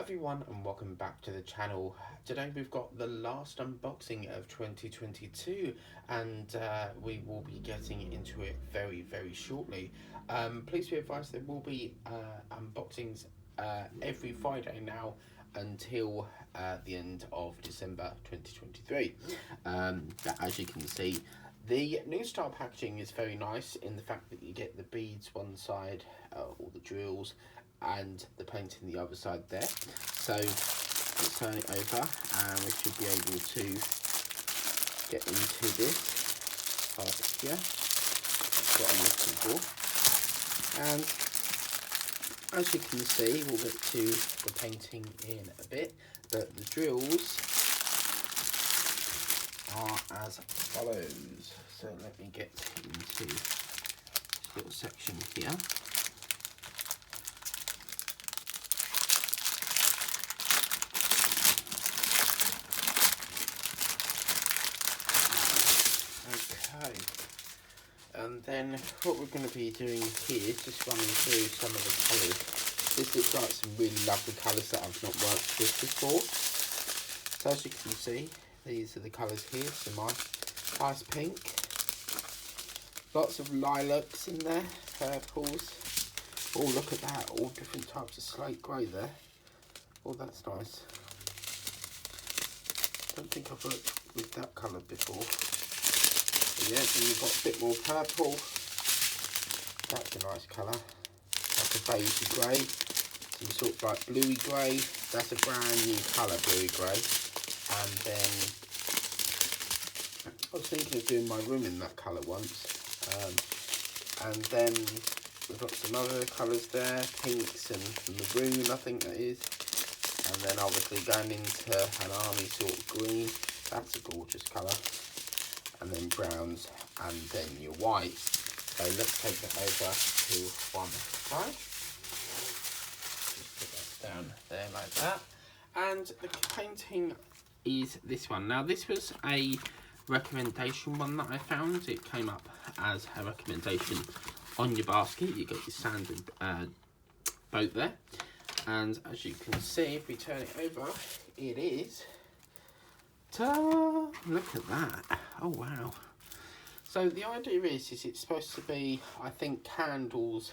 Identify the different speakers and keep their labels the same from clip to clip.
Speaker 1: everyone and welcome back to the channel. Today we've got the last unboxing of 2022 and we will be getting into it very shortly. Please be advised there will be unboxings every Friday now until the end of December 2023. As you can see, the new style packaging is very nice in the fact that you get the beads one side, all the drills, and the paint in the other side there. So let's turn it over and we should be able to get into this part here. That's what I'm looking for. And as you can see, we'll get to the painting in a bit, but the drills are as follows. So let me get into this little section here. Okay, and then what we're going to be doing here is just running through some of the colours. This looks like some really lovely colours that I've not worked with before. So as you can see, these are the colours here. Some ice pink, lots of lilacs in there, purples. Oh, look at that, all different types of slate grey there. Oh, that's nice. Don't think I've worked with that colour before. Yeah, and you've got a bit more purple. That's a nice colour. Like a beigey grey. Some sort of like bluey grey. That's a brand new colour, bluey grey. And then I was thinking of doing my room in that colour once. And then we've got some other colours there, pinks and maroon, I think that is. And then obviously going into an army sort of green. That's a gorgeous colour. And then browns, and then your whites. So let's take that over to one side. Just put that down there like that. And the painting is this one. Now this was a recommendation one that I found. It came up as a recommendation on your basket. You got your standard boat there. And as you can see, if we turn it over, it is... Ta-da! Look at that. Oh wow. So the idea is it's supposed to be, I think, candles.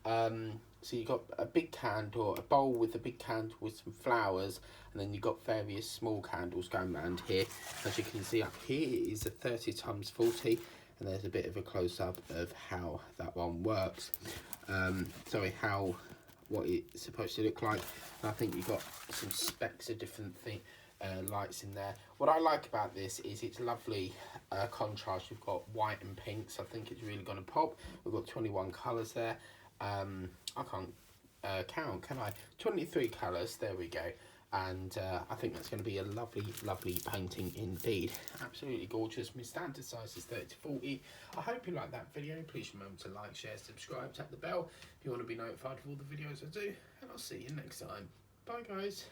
Speaker 1: So you've got a big candle, a bowl with a big candle with some flowers, and then you've got various small candles going around here. As you can see up here, it is a 30 x 40, and there's a bit of a close-up of how that one works. What it's supposed to look like. And I think you've got some specks of different things. Lights in there. What I like about this is it's lovely contrast. We've got white and pink, so I think it's really going to pop. We've got 21 colours there. I can't count, can I? 23 colours, there we go. And I think that's going to be a lovely painting indeed. Absolutely gorgeous. My standard size is 30 to 40. I hope you like that video. Please remember to like, share, subscribe, tap the bell if you want to be notified of all the videos I do. And I'll see you next time. Bye guys.